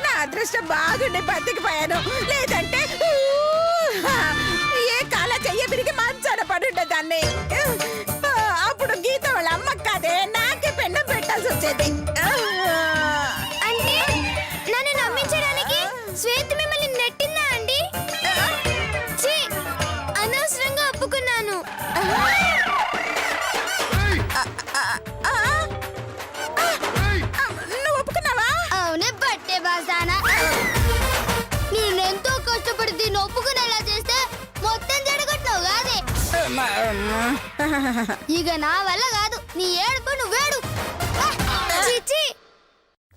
నా అదృష్టం బాగుండి బతికిపోయాను, లేదంటే ఏ కాల చెయ్య విరిగి మంచాన పడుండేదాన్ని. అప్పుడు గీత వాళ్ళ అమ్మ కాదే నాకే పెండం పెట్టాల్సి వచ్చేది. అంటే నన్ను నమ్మించడానికి శ్వేత మిమ్మల్ని నెట్టిందా అండి? ఛీ, అనవసరంగా ఒప్పుకున్నాను. నువ్వు ఒప్పుకున్నావా? అవునే బట్టే బాసానా. నేనెంతో కష్టపడి దీన్ని ఒప్పుకునేలా చేస్తే మొత్తం జడగొట్టినావు కాదే. ఇక నా వల్ల కాదు, నీ ఏడుపు నువ్వేడు. చిచ్చి,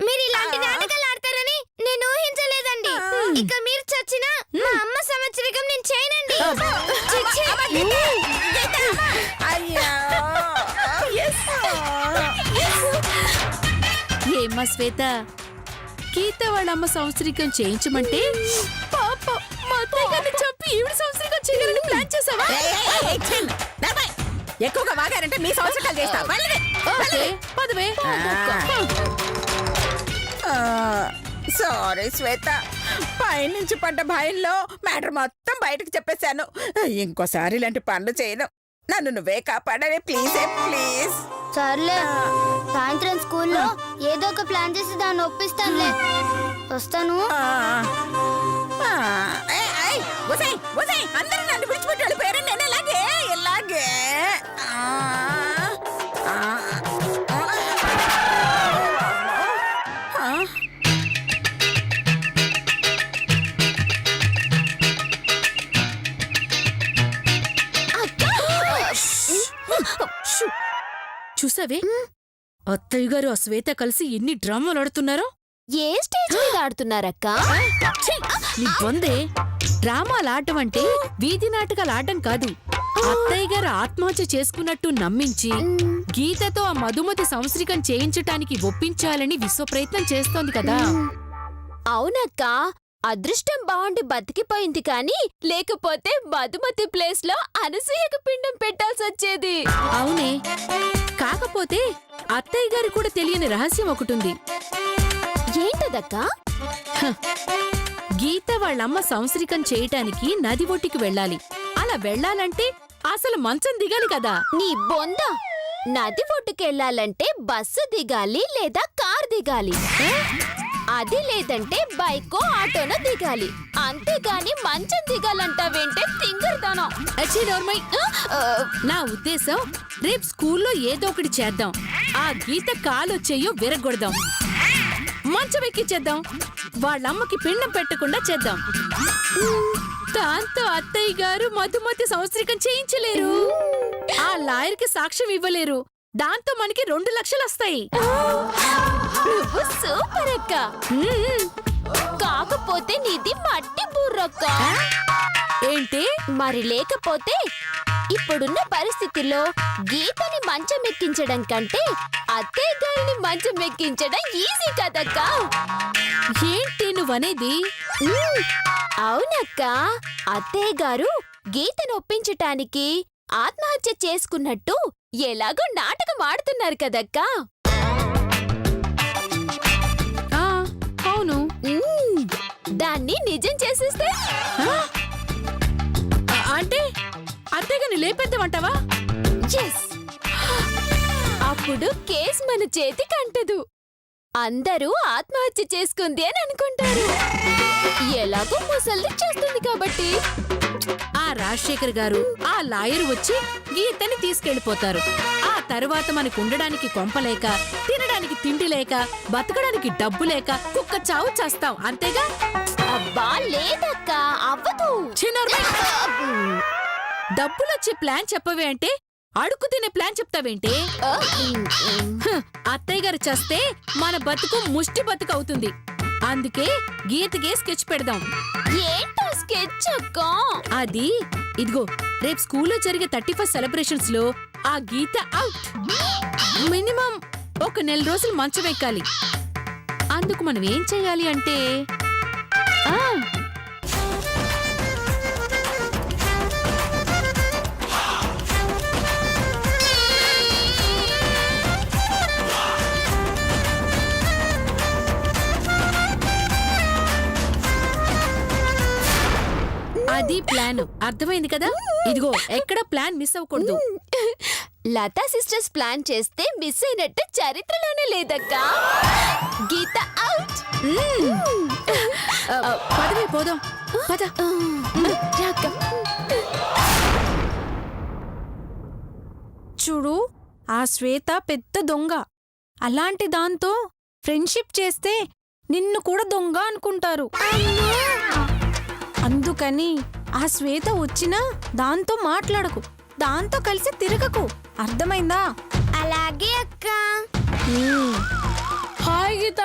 మీరు ఇలాంటి నాటకాలు ఆడతారని నేను ఊహించలేదండి. ఇక మీరు చచ్చినా మా అమ్మ సంవత్సరికం నేను చేయనండి. చిచ్చి. ఏమ్మా శ్వేత, గీత వాళ్ళమ్మ సంవత్సరికం చేయించమంటే పాప మా అత్తయ్య గారిని చంపి ఈవిడ సంవత్సరికం చేయాలని ప్లాన్ చేసావా? ఎక్కువగా వాగారంటే మీ సంవత్సరాలు చేస్తా. పదవే. సారీ శ్వేత, పైనుంచి పడ్డ భయంలో మ్యాటర్ మొత్తం బయటకు చెప్పేశాను. ఇంకోసారి ఇలాంటి పనులు చేయను. నన్ను నువ్వే కాపాడవే ప్లీజ్ ప్లీజ్. సర్లే, సాయంత్రం స్కూల్లో ఏదో ఒక ప్లాన్ చేసి దాన్ని ఒప్పిస్తానులే. వస్తాను. అందరూ నన్ను విడిచిపెట్టి వెళ్ళిపోయారు, నేను ఎలాగే ఎలాగే. చూసావే, అత్తయ్య గారు ఆ శ్వేత కలిసి ఎన్ని డ్రామాలు ఆడుతున్నారో. ఏ స్టేజ్ మీద ఆడుతున్నారక్క? నీ బొందే, డ్రామాలు ఆడటం అంటే వీధి నాటకాలు ఆడటం కాదు. అత్తయ్య గారు ఆత్మహత్య చేసుకున్నట్టు నమ్మించి గీతతో ఆ మధుమతి సంవత్సరికం చేయించటానికి ఒప్పించాలని విశ్వ ప్రయత్నం చేస్తోంది కదా. అవునక్క, అదృష్టం బాగుండి బతికిపోయింది కానీ లేకపోతే మధుమతి ప్లేస్ లో అనసూయకు పిండం పెట్టాల్సి వచ్చేది. అవునే, కాకపోతే అత్తయ్య గారు కూడా తెలియని రహస్యం ఒకటుంది. ఏంటదక్కా? గీత వాళ్ళమ్మ సంవత్సరికం చేయటానికి నది ఒడ్డుకి వెళ్ళాలి. అలా వెళ్ళాలంటే అసలు మంచం దిగాలి కదా. నీ బొంద, నది ఒడ్డుకెళ్ళాలంటే బస్సు దిగాలి లేదా కార్ దిగాలి. అది లేదంటే బైకో ఆటోనో దిగాలి. అంతేగాని మంచం దిగాలంటావేంటే తింగర్దానం. నా ఉద్దేశం, రేపు స్కూల్లో ఏదో ఒకటి చేద్దాం. ఆ గీత కాలొచ్చేయో విరగొడదాం, మంచం ఎక్కిచ్చేద్దాం, వాళ్ళమ్మకి పిండం పెట్టకుండా చేద్దాం. దాంతో అత్తయ్య గారు మధుమతి సంవత్సరికం చేయించలేరు, ఆ లాయర్కి సాక్ష్యం ఇవ్వలేరు. దాంతో మనకి 2 లక్షలు వస్తాయి. నువ్వు సూపర్ అక్క. కాకపోతే నీది మట్టి బుర్రక్క. ఏంటి మరి? లేకపోతే ఇప్పుడున్న పరిస్థితుల్లో గీతని మంచం ఎక్కించడం కంటే అత్తయ్య గారిని మంచం ఎక్కించడం ఈజీ కదక్క. ఏంటి నువ్వనేది? అవునక్క, అత్తయ్య గారు గీతను ఒప్పించటానికి ఆత్మహత్య చేసుకున్నట్టు ఎలాగో నాటకం ఆడుతున్నారు కదక్కా. అవును, దాన్ని నిజం చేసేస్తే అంటే అత్తయ్యని లేపేద్దామంటావా? అప్పుడు కేసు మన చేతికి అంటదు. అందరూ ఆత్మహత్య చేసుకుంది అని అనుకుంటారు. ఎలాగో ముసల్ది చేస్తుంది కాబట్టి. ఆ రాజశేఖర్ గారు, ఆ లాయర్ వచ్చి గీతని తీసుకెళ్లిపోతారు. ఆ తరువాత మనకు ఉండడానికి కొంపలేక, తినడానికి తిండి లేక, బతకడానికి డబ్బు లేక కుక్క చావు చేస్తాం, అంతేగా? అబ్బా లేదక్క, అవ్వదు. డబ్బులొచ్చే ప్లాన్ చెప్పవే అంటే అడుగు తినే ప్లాన్ చెప్తావేంటి? అత్తయ్య గారు చేస్తే మన బతుకు ముష్టి బతుకు అవుతుంది. అందుకే గీతకే స్కెచ్ పెడదాం. ఏంటో స్కెచ్ అక్క? అది ఇదిగో, రేపు స్కూల్లో జరిగే 31st సెలబ్రేషన్స్ లో ఆ గీత అవుట్. మినిమం ఒక 1 నెల రోజులు మంచం ఎక్కాలి. అందుకు మనం ఏం చెయ్యాలి అంటే అర్థమైంది కదా? ఇదిగో ఎక్కడ ప్లాన్ మిస్ అవ్వకూడదు. లతా సిస్టర్స్ ప్లాన్ చేస్తే మిస్ అయినట్టు చరిత్రలోనే లేదక్కా. గీత అవుట్. పదవి పోదాం పద. చూడు, ఆ శ్వేత పెద్ద దొంగ. అలాంటి దాంతో ఫ్రెండ్షిప్ చేస్తే నిన్ను కూడా దొంగ అనుకుంటారు. అందుకని ఆ శ్వేత వచ్చినా దాంతో మాట్లాడకు, దాంతో కలిసి తిరగకు. అర్థమైందా? అలాగే అక్క. హాయ్ గీత.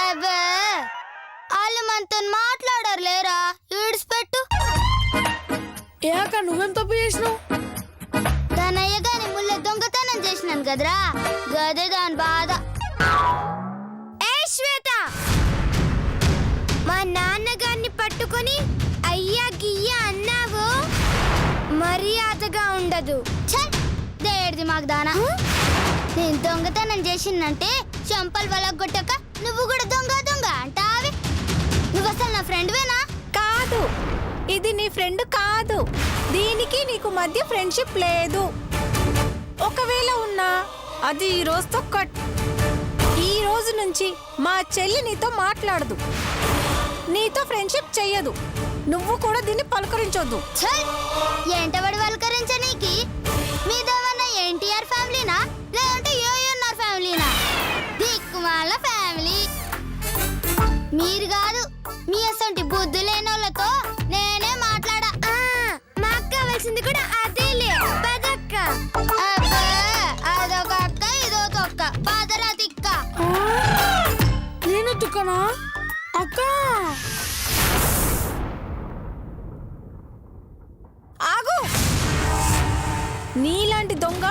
అబ్బే వాళ్ళు మనతో మాట్లాడారు లేరా, ఈడ్చిపెట్టు. ఏక నువ్వేం తప్పు చేసినావు? దానయ్య గాని ముళ్ళ దొంగతనం చేసినాను కదరా, గదే దాని బాధ. ఏ శ్వేత, మా నాన్నగారిని పట్టుకొని అయ్యా గియ్యా అన్నావు, మర్యాదగా ఉండదు. దేడిది మాకు దానా. నేను దొంగతనం చేసిందంటే చెంపలు వలగొట్టక నువ్వు కూడా దొంగ దొంగ అంటావి. నువ్వు అసలు నా ఫ్రెండ్వేనా? కాదు, ఇది నీ ఫ్రెండ్ కాదు. దీనికి నీకు మధ్య ఫ్రెండ్షిప్ లేదు. ఒకవేళ ఉన్నా అది ఈ రోజుతో కట్. ఈ రోజు నుంచి మా చెల్లి నీతో మాట్లాడదు, నీతో ఫ్రెండ్షిప్ చెయ్యదు. నువ్వు కూడా దీన్ని పలకరించొద్దు. ఏంటబడి వల్కరించనీకి? మీదేమన్నా ఎన్టీఆర్ ఫ్యామిలీనా లేదంటే ఏఎన్ఆర్ ఫ్యామిలీనా? దిక్కుమాల ఫ్యామిలీ మీరు కాదు. మీ అసంటి బుద్ధి లేనోళ్ళతో నేనే మాట్లాడా. మాకు కావాల్సింది కూడా అదేలే, పదక్క. అదొక అక్క, ఇదో తొక్క, పదరా తిక్క. నేను తుక్కనా అక్క? ఆగు! నీలాంటి దొంగ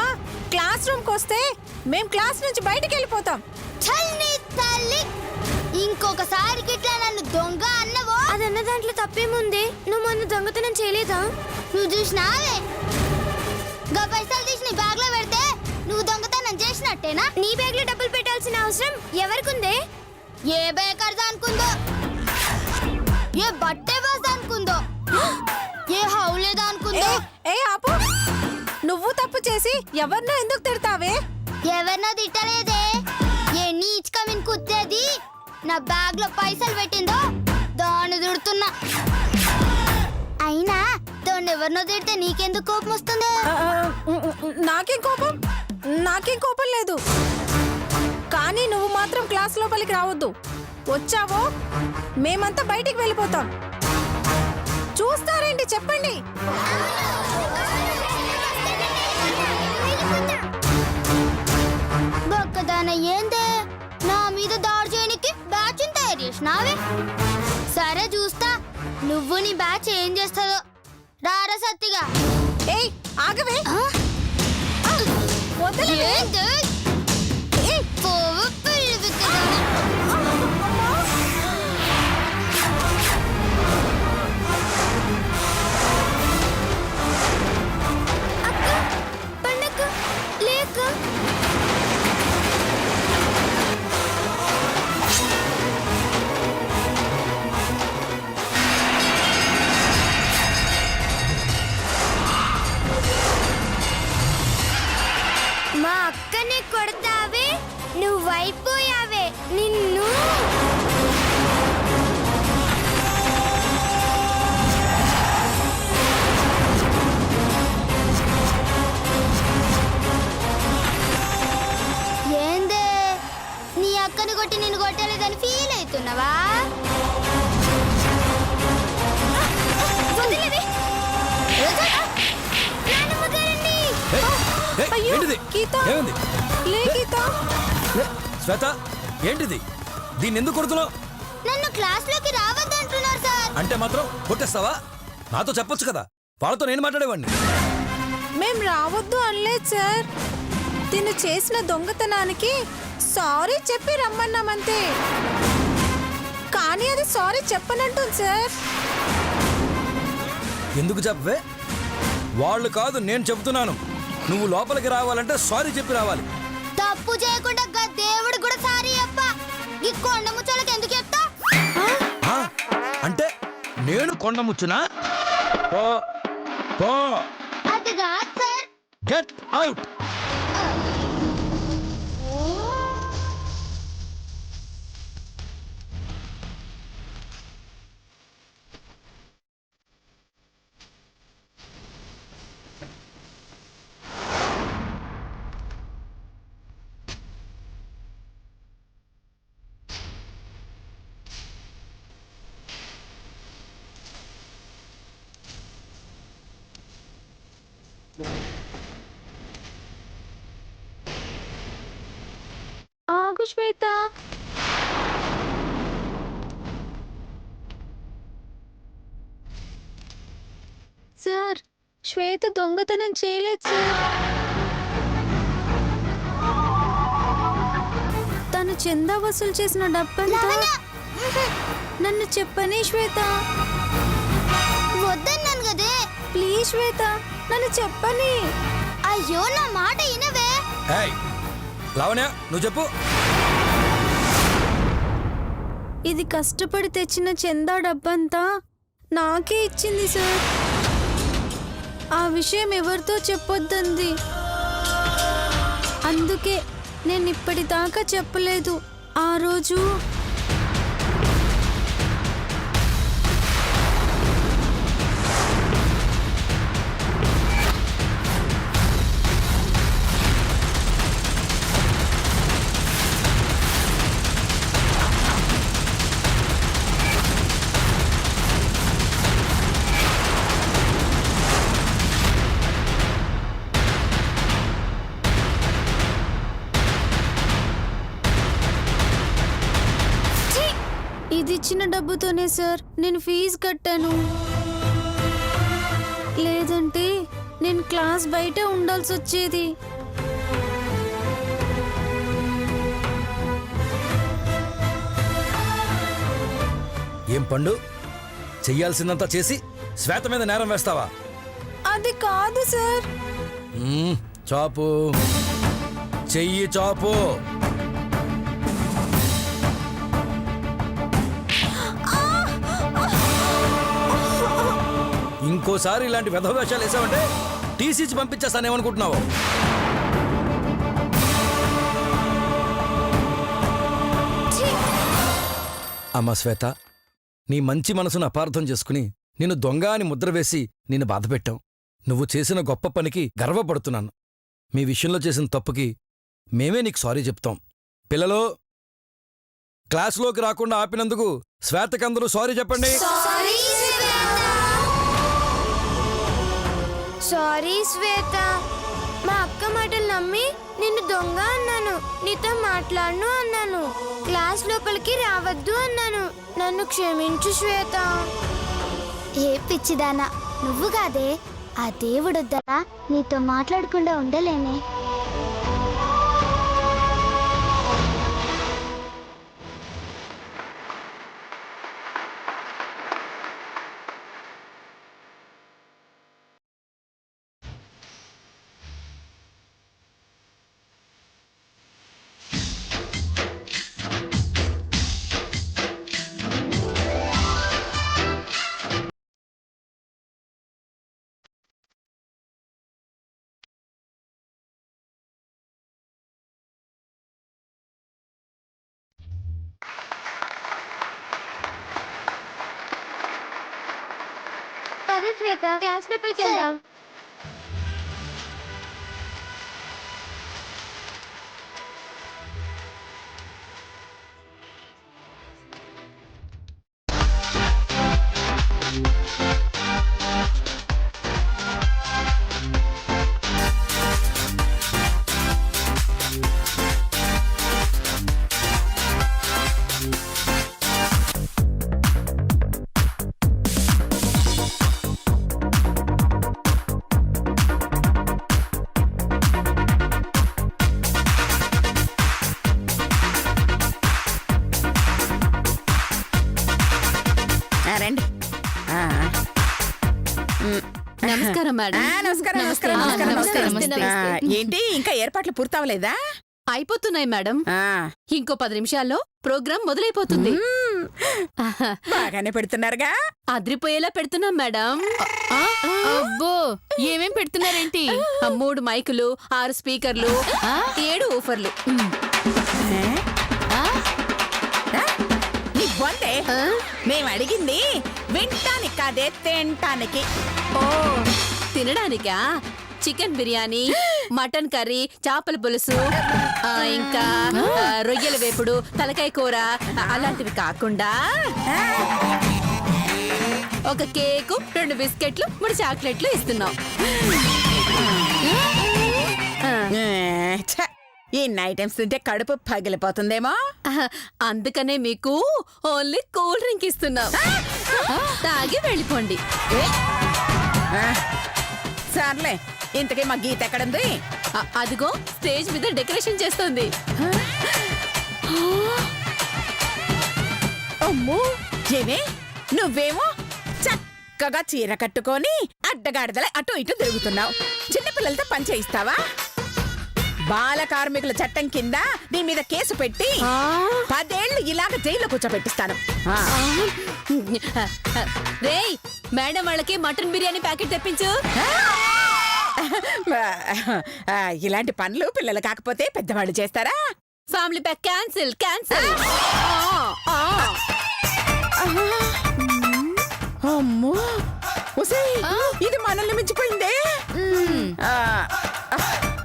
క్లాస్ రూమ్కి వస్తే మేం క్లాస్ నుంచి బయటికి వెళ్ళిపోతాం. చల్లి తల్లి, ఇంకొకసారి గిట్లా నన్ను దొంగ అన్నవో. అదన్న దాంట్లో తప్పేముంది? నువ్వు మొన్న దొంగతనం చేయలేదా? నువ్వు చూసినావే, గా పైసలు తీసి నీ బ్యాగ్ లో పెడితే నువ్వు దొంగతనం చేసినట్టేనా? నీ బ్యాగ్ లో డబ్బులు పెట్టాల్సిన అవసరం ఎవరికుందే? ఏ బేకర్ అనుకుందో, ఏ బట్టే బాస్ అనుకుందో, ఏ హౌలేదా అనుకుందో. ఏ ఆపు! నువ్వు తప్పు చేసి ఎవరినో ఎందుకు తిడతావే? ఎవరినో తిట్టలేదే. ఏ నీచ్ కమిన్ కుత్తేది నా బ్యాగ్ లో పైసలు పెట్టిందో దాన్ని తిడుతున్నా. అయినా దాన్ని ఎవరినో తిడితే నీకెందుకు కోపం వస్తుంది? నాకేం కోపం లేదు. కానీ నువ్వు మాత్రం క్లాస్ లోపలికి రావద్దు. వచ్చావో మేమంతా బయటికి వెళ్ళిపోతాం. చూస్తారేంటి చెప్పండి. బొక్కదాన ఏందే నా మీద దాడి చేయనికి బ్యాచ్ తయారు చేసినావే. సరే చూస్తా నువ్వు నీ బ్యాచ్ ఏం చేస్తుందో. రారా సత్తిగా. ఏయ్ ఆగవే! వదలవే! ఏంది? పోవు పిల్లి బిక్కదాన. అక్క, పండక్క, లేక మా అక్కనే కొడతావే, నువ్వైపోయావే. నిన్ను ఏందే, నీ అక్కని కొట్టి నిన్ను కొట్టలేదని ఫీల్ అవుతున్నావా? వదిలేవే. నానమ్మ గారండి. అయ్యో ఏంటిది? గీత! ఏమైంది? లే గీత! శ్వేత, ఏంటిది? దీన్ని ఎందుకు కొడుతున్నావు? నన్ను క్లాస్ లోకి రావద్దంటున్నారు సార్. అంటే మాత్రం కొట్టేస్తావా? నాతో చెప్పొచ్చు కదా, వాళ్ళతో నేను మాట్లాడేవాడిని. మేం రావద్దు అనలేదు సార్. తిను చేసిన దొంగతనానికి సారీ చెప్పి రమ్మన్నామంతే. కానీ అది సారీ చెప్పనంటుంది సార్. ఎందుకు చెప్పవే? వాళ్ళు కాదు, నేను చెబుతున్నాను. నువ్వు లోపలికి రావాలంటే సారీ చెప్పి రావాలి. తప్పు చేయకుండా గా దేవుడు కూడా సారీ అప్ప. ఈ కొండ ముచ్చోళ్ళకి ఎందుకు చెప్తా? ఆ? అంటే నేను కొండ ముచ్చునా? పో పో, అది కాదు సార్. Get out. ఆగు శ్వేత. సార్ శ్వేత దొంగతనం చేయలేదు సార్. తను చందా వసూలు చేసిన డబ్బంతా నన్ను చెప్పని శ్వేత. వద్దన్నాను కదే. ప్లీజ్ శ్వేత నన్ను చెప్పని. అయ్యో నా మాట వినవే. ఏయ్ లావణ్య, నువ్వు చెప్పు. ఇది కష్టపడి తెచ్చిన చందా డబ్బంతా నాకే ఇచ్చింది సార్. ఆ విషయం ఎవరితో చెప్పొద్దంది. అందుకే నేను ఇప్పటిదాకా చెప్పలేదు. ఆ రోజు ఇది ఇచ్చిన డబ్బుతోనే సార్ నేను ఫీజు కట్టాను. లేదంటే నేను క్లాస్ బయట ఉండాల్సి వచ్చేది. ఏం పండు, చెయ్యాల్సిందంతా చేసి శ్వేత మీద నేరం వేస్తావా? అది కాదు సార్. చాపు, చెయ్యి చాపు. ఇంకోసారి ఇలాంటి వెధవేషాలు వేసావంటే టీసీచి పంపించేస్తానేమనుకుంటున్నావు? అమ్మా శ్వేత, నీ మంచి మనసును అపార్థం చేసుకుని నిన్ను దొంగ అని ముద్ర వేసి నిన్ను బాధపెట్టాం. నువ్వు చేసిన గొప్ప పనికి గర్వపడుతున్నాను. మీ విషయంలో చేసిన తప్పుకి మేమే నీకు సారీ చెప్తాం. పిల్లలు, క్లాసులోకి రాకుండా ఆపినందుకు శ్వేతకందరూ సారీ చెప్పండి. సారీ శ్వేత. మా అక్క మాటలు నమ్మి నిన్ను దొంగ అన్నాను. నీతో మాట్లాడను అన్నాను. క్లాస్ లోపలికి రావద్దు అన్నాను. నన్ను క్షమించు శ్వేత. ఏ పిచ్చిదానా, నువ్వు కాదే. ఆ దేవుడొద్దరా నీతో మాట్లాడకుండా ఉండలేనే. సరే శ్వేత, క్లాస్ లోపలికి వెళ్దాం. రండి. నమస్కారం మేడం. నమస్కారం నమస్కారం నమస్తే, నమస్కారం నమస్తే, నమస్తే. నమస్తే. ఏంటి ఇంకా ఏర్పాట్లు పూర్తవలేదా? అయిపోతున్నాయి మేడం. ఆ, ఇంకో 10 నిమిషాల్లో ప్రోగ్రాం మొదలైపోతుంది. బాగానే పెడుతున్నారుగా? అద్రిపోయేలా పెడుతున్నాం మేడం. అబ్బో ఏమేం పెడుతున్నారేంటి? 3 మైకులు, 6 స్పీకర్లు, 7 ఊఫర్లు. నీ బొందే మేము అడిగింది వింటానికి కాదే, తింటానికి. ఓ తినడానికా? చికెన్ బిర్యానీ, మటన్ కర్రీ, చేపల పులుసు, ఇంకా రొయ్యల వేపుడు, తలకాయ కూర అలాంటివి కాకుండా ఒక కేకు, 2 బిస్కెట్లు, 3 చాక్లెట్లు ఇస్తున్నాం. ఛ, ఈ ఐటమ్స్ తింటే కడుపు పగిలిపోతుందేమో. అందుకనే మీకు ఓన్లీ కూల్ డ్రింక్ ఇస్తున్నాం. తాగి వెళ్ళిపోండి. సర్లే, ఇంతకీ మా గీత ఎక్కడుంది? అదిగో స్టేజ్ మీద డెకరేషన్ చేస్తుంది. అమ్మో, ఏమే నువ్వేమో చక్కగా చీర కట్టుకొని అడ్డగాడిదల అటు ఇటు తిరుగుతున్నావు. చిన్నపిల్లలతో పని చేయిస్తావా? బాల కార్మికుల చట్టం కింద నీ మీద కేసు పెట్టి 10 ఏళ్లు ఇలాగ జైల్లో కూర్చోబెట్టిస్తాను. రేయ్, మేడం వాళ్ళకి మటన్ బిర్యానీ ప్యాకెట్ తెప్పించు. ఇలాంటి పనులు పిల్లలు కాకపోతే పెద్దవాళ్ళు చేస్తారా? Family pack cancel cancel. అమ్మో, ఒసేయ్, ఇది మనల్ని మించిపోయిందే.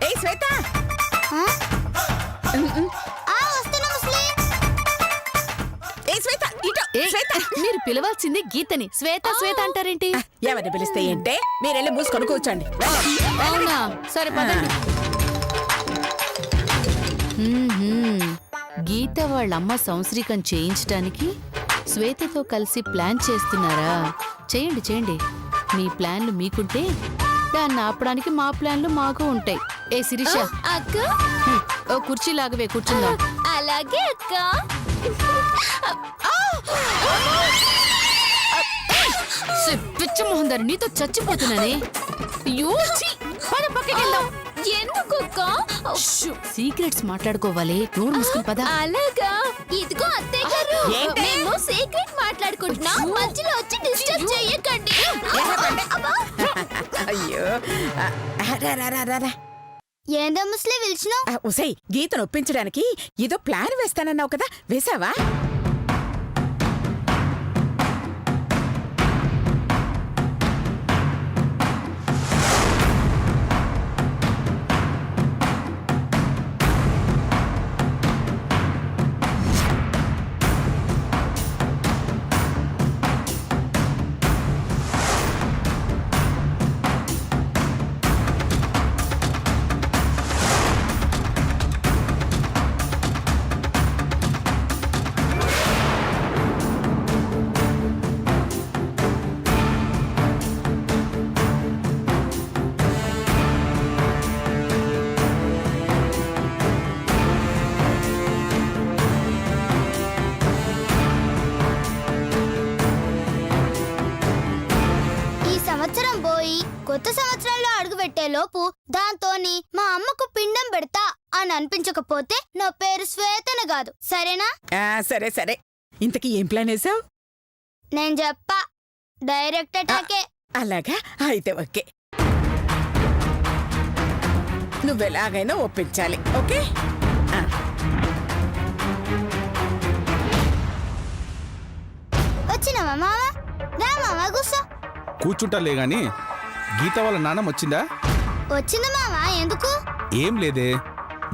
ఏ శ్వేత, వస్తున్నా ముస్లి. ఏ శ్వేత, ఇటు. శ్వేత, మీరు పిలవాల్సింది గీతని. శ్వేత శ్వేత అంటారేంటి? ఎవరిని పిలిస్తే ఏంటే? మీరెళ్ళి మూసుకొని కూర్చోండి. అవునా, సరే పదండి. గీత వాళ్ళమ్మ సంవత్సరీకం చేయించడానికి శ్వేతతో కలిసి ప్లాన్ చేస్తున్నారా? చేయండి చేయండి. మీ ప్లాన్లు మీకుంటే దాన్ని ఆపడానికి మా ప్లాన్లు మాకు ఉంటాయి. ఏ శిరీష, అక్క, ఓ కుర్చీ లాగవే, కూర్చుందాం. అలాగే అక్క. పిచ్చ మొహందారు, నీతో చచ్చిపోతున్నానే. ఎందుకు అక్క? సీక్రెట్స్ మాట్లాడుకోవాలి. నోరు మూసుకుని పద. అలాగా? ఇదిగో అత్తయ్య గారు, ఏంటి? మేము సీక్రెట్ మాట్లాడుకుంటున్నాం, మధ్యలో వచ్చి డిస్టర్బ్ చేయకండి. అయ్యో, రా. ఏందా ముస్లి పిలిచినావు? ఉసై, గీతను ఒప్పించడానికి ఏదో ప్లాన్ వేస్తానన్నావు కదా, వేసావా? కొత్త సంవత్సరంలో అడుగు పెట్టే లోపు దాంతోని మా అమ్మకు పిండం పెడతా అని అనిపించకపోతే నా పేరు శ్వేతన కాదు, సరేనా? సరే సరే. ఇంతకీ ఏం ప్లాన్ వేసావు? నేను చెప్పా, డైరెక్ట్ అటాకే. అలాగా, అయితే ఓకే. నువ్వెలాగైనా ఒప్పించాలి, ఓకే? వచ్చినావా మామ? రా మామ, కూర్చో. కూర్చుంటాలే గాని గీత వాళ్ళ నాన్నమ్మ వచ్చిందా? వచ్చింది మామ. ఎందుకు? ఏం లేదే,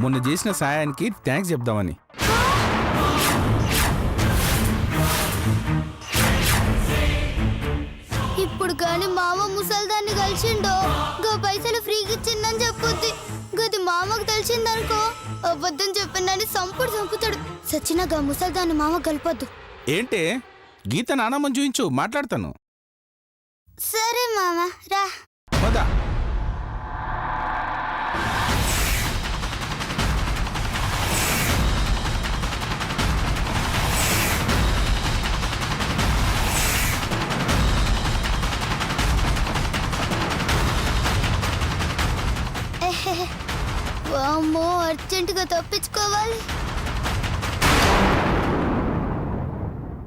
మొన్న చేసిన సాయానికి థ్యాంక్స్ చెప్దామని. ఇప్పుడు కాని మామ ముసల్దాన్ని కలిసిండో గా పైసలు ఫ్రీగా ఇచ్చిందని చెప్పొద్ది. గది మామకు తెలిసిందనుకో అబద్ధం చెప్పిందని చంపుతాడు. సచిన గా ముసల్దాన్ని మామ కలపొద్దు. ఏంటే, గీత నానమ్మని చూయించు, మాట్లాడతాను. సరే మామ, రా. పదా. వామ్మో, అర్జెంటుగా తప్పించుకోవాలి.